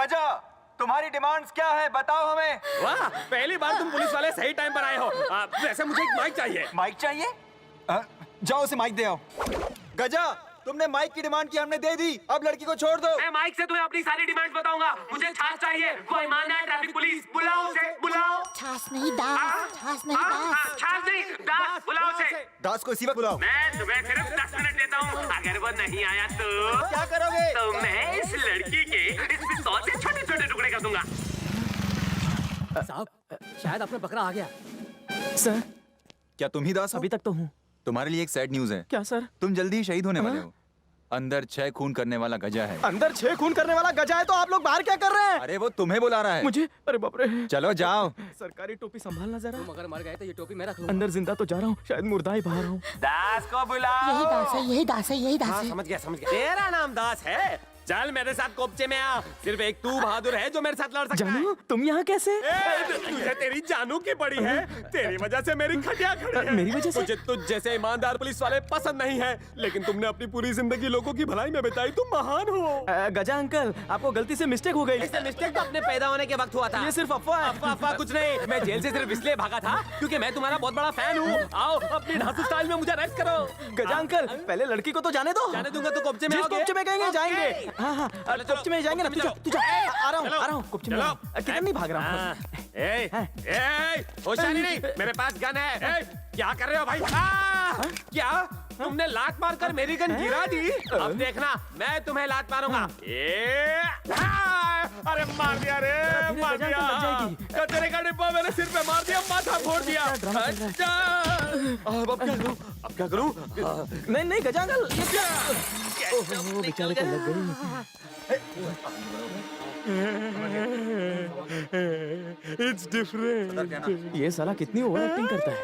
गजा, तुम्हारी डिमांड्स क्या है, बताओ हमें। वाह, पहली बार तुम पुलिस वाले सही टाइम पर आए हो। वैसे मुझे एक माइक चाहिए। माइक चाहिए? जाओ उसे माइक दे आओ। गजा, तुमने माइक की डिमांड की, हमने दे दी, अब लड़की को छोड़ दो। मैं माइक से तुम्हें अपनी सारी डिमांड बताऊंगा। मुझे छाछ चाहिए, वो ईमानदार ट्रैफिक पुलिस, बुलाओ उसे, बुलाओ। छाछ नहीं दास, छाछ नहीं दास। छाछ नहीं, दास, बुलाओ उसे। दास को इसी वक्त बुलाओ। मैं तुम्हें सिर्फ 10 मिनट देता हूँ, अगर वो नहीं आया तो क्या करोगे? तो मैं इस लड़की के इस पिस्तौल से छोटे छोटे टुकड़े कर दूंगा। साहब, शायद अपना बकरा आ गया। सर, क्या तुम ही दास हो? अभी तक तो हूँ। तुम्हारे लिए एक सैड न्यूज है। क्या सर? तुम जल्दी ही शहीद होने वाले हो। अंदर 6 खून करने वाला गजा है। अंदर 6 खून करने वाला गजा है तो आप लोग बाहर क्या कर रहे हैं? अरे वो तुम्हें बुला रहा है। मुझे? अरे बाप रे। चलो जाओ। सरकारी टोपी संभालना जरा। तुम अगर मर गए तो ये टोपी मैं रख लूंगा। अंदर जिंदा तो जा रहा हूँ, शायद मुर्दा ही बाहर हूँ। दास को बुलाओ। यही दास है, यही दास है, यही दास हाँ, है। समझ गया। तेरा नाम दास है? चल मेरे साथ कोपचे में आ। सिर्फ एक तू बहादुर है जो मेरे साथ लड़ सकता है। जानू, तुम यहाँ कैसे? तुझे तेरी जानू की पड़ी है। तेरी वजह से मेरी खटिया खड़ी है। मेरी वजह से? मुझे तुझ जैसे ईमानदार पुलिस वाले पसंद नहीं है, लेकिन तुमने अपनी पूरी जिंदगी लोगों की भलाई में बिताई। तुम महान हो। गजा अंकल, आपको गलती से मिस्टेक हो गई। इससे मिस्टेक तो अपने पैदा होने के वक्त हुआ था। ये सिर्फ अफवाह है। अफवाह कुछ नहीं। मैं जेल से सिर्फ इसलिए भागा था क्योंकि मैं तुम्हारा बहुत बड़ा फैन हूँ। आओ अपनी धांसू स्टाइल में मुझे रेस्ट करो। गजा अंकल, पहले लड़की को तो जाने दो। जाने दूंगा तो कोपचे में जिस आओगे? कोपचे में कहेंगे जाएंगे। ओके। हाँ हाँ, कोपचे में जाएंगे ना। तू जा। आ रहा हूँ कोपचे में। किधर नहीं भाग रहा हूँ। होशियारी नहीं, मेरे पास गन है। क्या कर रहे हो भाई? क्या तुमने लात मारकर मेरी गन गिरा दी? अब देखना, मैं तुम्हें लात मारूंगा। अरे मार दिया रे, मार दिया। कचरे का डिब्बा मेरे सिर पे मार दिया, माथा फोड़ दिया। अच्छा, अब क्या करूं? नहीं गजा अंकल, ये क्या? ओह, बेचारे को लग गई। It's different. ये साला कितनी ओवर एक्टिंग करता है।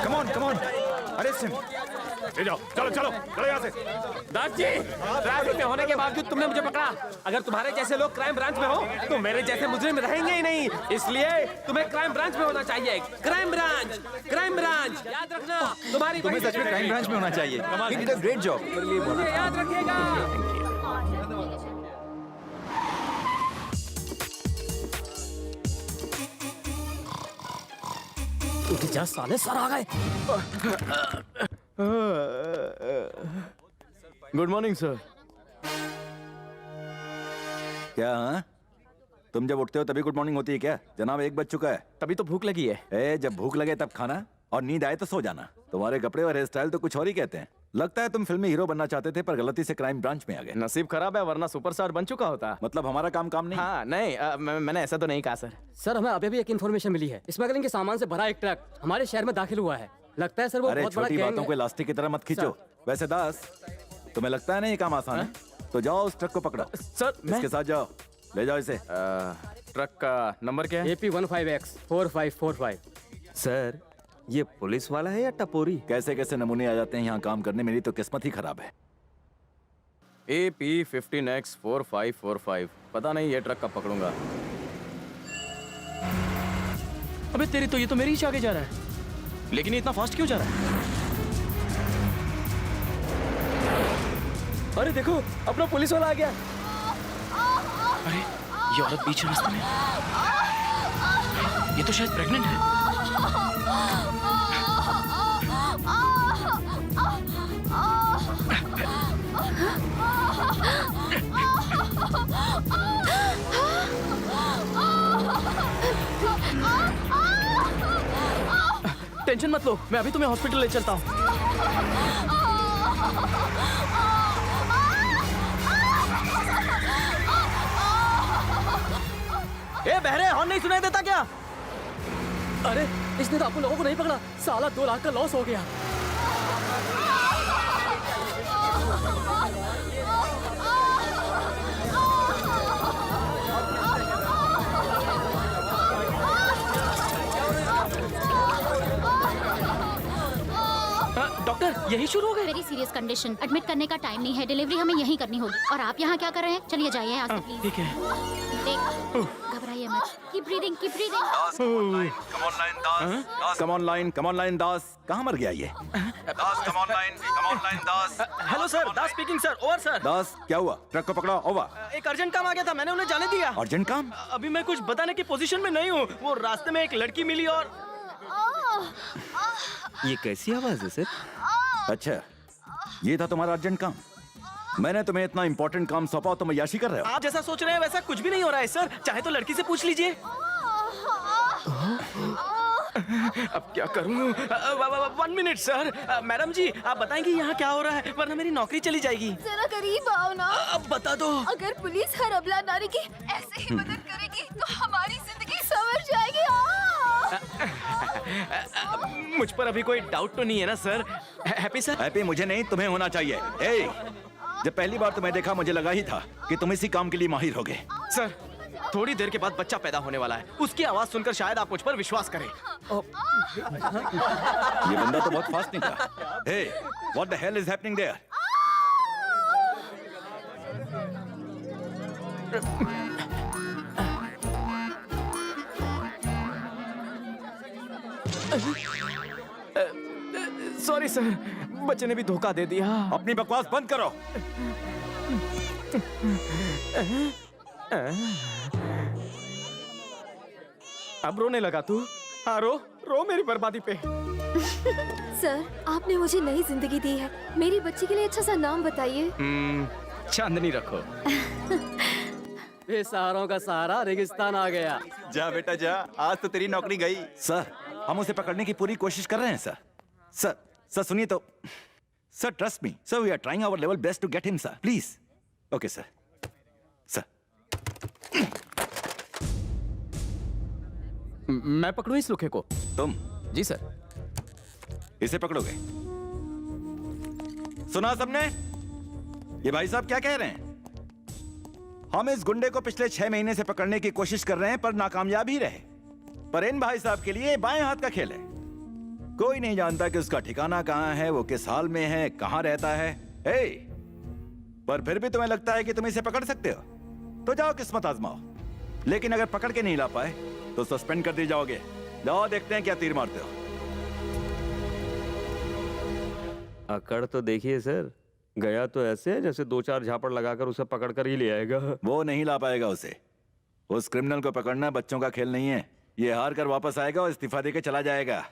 Come on, arrest him. ले जाओ, चलो यहाँ से। दास जी, ट्रैफिक में होने के बावजूद तुमने मुझे पकड़ा। अगर तुम्हारे जैसे लोग क्राइम ब्रांच में हो तो मेरे जैसे मुजरिम रहेंगे ही नहीं। इसलिए तुम्हें क्राइम ब्रांच में होना चाहिए। क्राइम ब्रांच, याद रखना। तुम्हें सच में क्राइम ब्रांच में होना चाहिए। You did a great job। याद रखिएगा। जा साले, सर आ गए। Good morning sir. क्या? हाँ? तुम जब उठते हो तभी गुड मॉर्निंग होती है क्या? जनाब 1 बज चुका है। तभी तो भूख लगी है। जब भूख लगे तब खाना और नींद आए तो सो जाना। तुम्हारे कपड़े और हेयर स्टाइल तो कुछ और ही कहते हैं। लगता है तुम फिल्मी हीरो बनना चाहते थे पर गलती से क्राइम ब्रांच में आ गए। नसीब खराब है, वरना सुपरस्टार बन चुका होता। मतलब हमारा काम नहीं? हाँ नहीं, मैंने ऐसा तो नहीं कहा सर। सर, हमें अभी भी एक इन्फॉर्मेशन मिली है। स्मगलिंग के सामान से भरा एक ट्रक हमारे शहर में दाखिल हुआ है। लगता है सर वो अरे बहुत बड़ा छोटी गैंग बातों को है। इलास्टिक की तरह मत खींचो। वैसे दास, तुम्हें लगता है ना ये काम आसान है? तो जाओ उस ट्रक को पकड़ो। सर इसके साथ जाओ, ले जाओ इसे। ट्रक का नंबर क्या है? AP15X 4545। सर, ये पुलिस वाला है या टपोरी? कैसे कैसे नमूने आ जाते हैं यहाँ काम करने। मेरी तो किस्मत ही खराब है। AP15X 4545। पता नहीं ये ट्रक कब पकड़ूंगा। अबे तेरी तो, ये तो मेरी ही आगे जा रहा है। लेकिन ये इतना फास्ट क्यों जा रहा है? अरे देखो, अपना पुलिस वाला आ गया। अरे ये औरत बीच रास्ते में, ये तो शायद प्रेग्नेंट है। टेंशन मत लो, मैं अभी तुम्हें हॉस्पिटल ले चलता हूँ। ए बहरे, हॉर्न नहीं सुनाई देता क्या? अरे इसने तो आप लोगों को नहीं पकड़ा। साला 2 लाख का लॉस हो गया। डॉक्टर, यही शुरू हो गए? वेरी सीरियस कंडीशन, एडमिट करने का टाइम नहीं है। डिलीवरी हमें यहीं करनी होगी। और आप यहाँ क्या कर रहे हैं? चलिए जाइए यहाँ से प्लीज। ठीक है। देख, घबराइए मत। Keep breathing keep breathing. Come on line Das. कहाँ मर गया ये? Das come on line Das. Hello sir, Das speaking sir. Over sir. Das क्या हुआ? ट्रक को पकड़ो। ओवर। एक अर्जेंट काम आ गया था, मैंने उन्हें जाने दिया। अर्जेंट काम? अभी मैं कुछ बताने की पोजीशन में नहीं हूँ। वो रास्ते में एक लड़की मिली और ये कैसी आवाज है सर? अच्छा, ये था तुम्हारा अर्जेंट काम? मैंने तुम्हें इतना इंपॉर्टेंट काम सौंपा, तुम याशी कर रहे हो? आप जैसा सोच रहे हैं वैसा कुछ भी नहीं हो रहा है सर। चाहे तो लड़की से पूछ लीजिए। अब क्या करूं? 1 मिनट सर। मैडम जी आप बताएंगे यहाँ क्या हो रहा है, वरना मेरी नौकरी चली जाएगी। जरा करीब आओ ना। अब बता दो। अगर पुलिस हर अबला नारी की ऐसे ही मदद करेगी तो हमारी जिंदगी संवर जाएगी। मुझ पर अभी कोई डाउट तो नहीं है ना सर? Happy sir? हैप्पी मुझे नहीं, तुम्हें होना चाहिए। ए, जब पहली बार तुम्हें देखा मुझे लगा ही था कि तुम इसी काम के लिए माहिर होगे। सर थोड़ी देर के बाद बच्चा पैदा होने वाला है, उसकी आवाज सुनकर शायद आप मुझ पर विश्वास करें। ये बंदा तो बहुत फास्ट निकला। Hey, what the hell is happening there? Sorry sir, बच्चे ने भी धोखा दे दिया। अपनी बकवास बंद करो। अब रोने लगा तू? हाँ रो रो मेरी बर्बादी पे। सर आपने मुझे नई जिंदगी दी है, मेरी बच्ची के लिए अच्छा सा नाम बताइए। चांदनी रखो। बेसहारों का सहारा रेगिस्तान आ गया। जा बेटा जा, आज तो तेरी नौकरी गई। सर, हम उसे पकड़ने की पूरी कोशिश कर रहे हैं सर। सर सुनिए तो। Sir trust me sir, we are trying our level best to get him sir, please. Okay sir. Sir मैं पकड़ूं इस लुखे को? तुम? जी सर। इसे पकड़ोगे? सुना सबने? ये भाई साहब क्या कह रहे हैं? हम इस गुंडे को पिछले 6 महीने से पकड़ने की कोशिश कर रहे हैं पर नाकामयाब ही रहे। पर इन भाई साहब के लिए बाएं हाथ का खेल है। कोई नहीं जानता कि उसका ठिकाना कहां है, वो किस हाल में है, कहां रहता है। पर फिर भी तुम्हें लगता है कि तुम इसे पकड़ सकते हो? तो जाओ किस्मत आजमाओ। लेकिन अगर पकड़ के नहीं ला पाए तो सस्पेंड कर दिए जाओगे। जाओ देखते हैं क्या तीर मारते हो। अकड़ तो देखिए सर, गया तो ऐसे है जैसे 2-4 झापड़ लगाकर उसे पकड़ कर ही ले आएगा। वो नहीं ला पाएगा उसे। उस क्रिमिनल को पकड़ना बच्चों का खेल नहीं है। ये हार कर वापस आएगा और इस्तीफा देके चला जाएगा।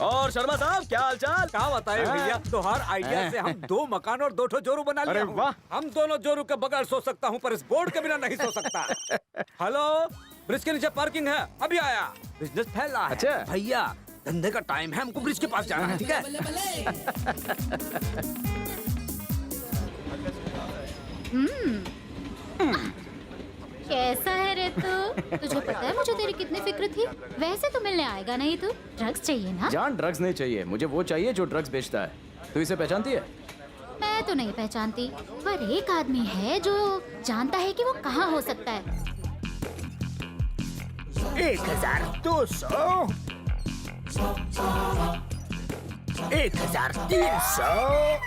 और शर्मा साहब क्या हाल चाल? क्या बताए भैया, तो हर आइडिया से हम 2 मकान और 2 ठो जोरू बना लिया। अरे वाह। हम दोनों जोरू के बगैर सो सकता हूँ पर इस बोर्ड के बिना नहीं सो सकता। हेलो, ब्रिज के नीचे पार्किंग है, अभी आया। बिजनेस फैल रहा है। अच्छा। भैया धंधे का टाइम है, हमको ब्रिज के पास जाना है, ठीक है? कैसा है रे तू? तुझे पता है मुझे तेरी कितनी फिक्र थी? वैसे तो मिलने आएगा नहीं तू। ड्रग्स चाहिए ना? जान ड्रग्स नहीं चाहिए, मुझे वो चाहिए जो ड्रग्स बेचता है। तू इसे पहचानती है? मैं तो नहीं पहचानती, पर एक आदमी है जो जानता है कि वो कहाँ हो सकता है। 1200 1300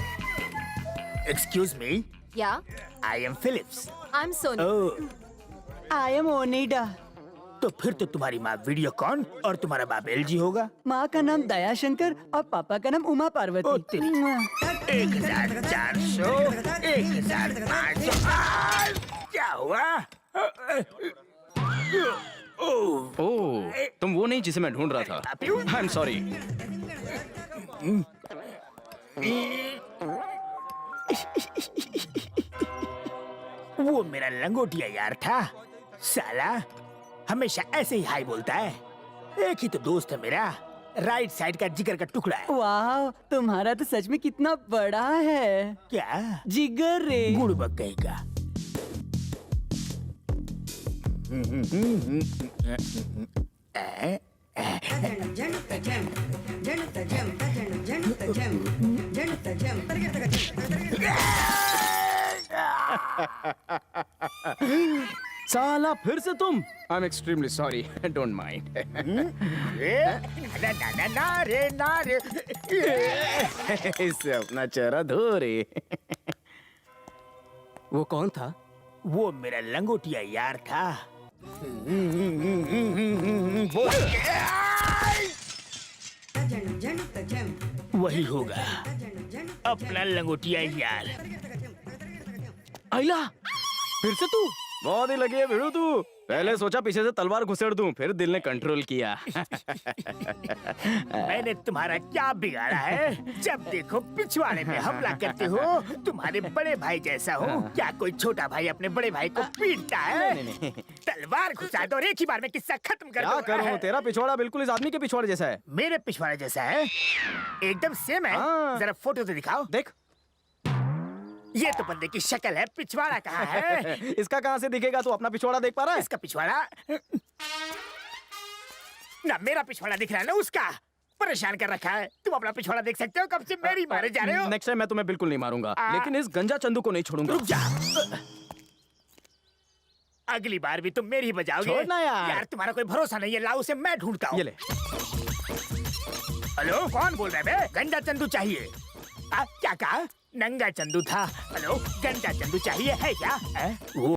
Excuse me, या I am Phillips. I am Sony. Oh, I am Onida. तो फिर तो तुम्हारी माँ वीडियोकॉन और तुम्हारा बाप एलजी होगा। माँ का नाम दया शंकर और पापा का नाम उमा ओ, पार्वती। तेरी। 1400 1500 क्या हुआ? ओह, तुम वो नहीं जिसे मैं ढूंढ रहा था। I am sorry. वो मेरा लंगोटिया यार था साला, हमेशा ऐसे ही हाई बोलता है। एक ही तो दोस्त है मेरा, राइट साइड का जिगर का टुकड़ा है। वाह, तुम्हारा तो सच में कितना बड़ा है। क्या जिगर रे। गुड़ बकई का। साला फिर से तुम? I am extremely sorry, don't mind. ना इससे अपना चेहरा धो रे। वो कौन था? वो मेरा लंगोटिया यार था। वही होगा अपना लंगोटिया यार। आइला फिर से तू? बहुत ही लगी है भिड़ू तू। पहले सोचा पीछे से तलवार घुसेड़ दूं, फिर दिल ने कंट्रोल किया। मैंने तुम्हारा क्या बिगाड़ा है? जब देखो पिछवाड़े में हमला करते हो। तुम्हारे बड़े भाई जैसा हो। क्या कोई छोटा भाई अपने बड़े भाई को पीटता है? तलवार घुसा दो और एक ही बार में किस्सा खत्म कर क्या दो। करूं, तेरा पिछवाड़ा बिल्कुल इस आदमी के पिछवाड़े जैसा है। मेरे पिछवाड़े जैसा है? एकदम सेम है। हाँ। जरा फोटो तो दिखाओ। देख ये तो बंदे की शक्ल है, पिछवाड़ा कहाँ है? इसका कहां से दिखेगा? तू अपना पिछवाड़ा देख पा रहा है? इसका पिछवाड़ा ना मेरा पिछवाड़ा दिख रहा है ना उसका। परेशान कर रखा है। तुम अपना पिछवाड़ा देख सकते हो? कब से मेरी मारे जा रहे हो? नेक्स्ट टाइम मैं तुम्हें बिल्कुल नहीं मारूंगा, लेकिन इस गंजा चंदू को नहीं छोड़ूंगा। रुक जा। अगली बार भी तुम मेरी ही बजाओगे। छोड़ना यार। यार तुम्हारा कोई भरोसा नहीं है। लाओ उसे मैं ढूंढता हूँ। ये ले। हेलो कौन बोल रहे बे? गंजा चंदू चाहिए। क्या कहा? नंगा चंदू था। हेलो गंजा चंदू चाहिए है क्या? वो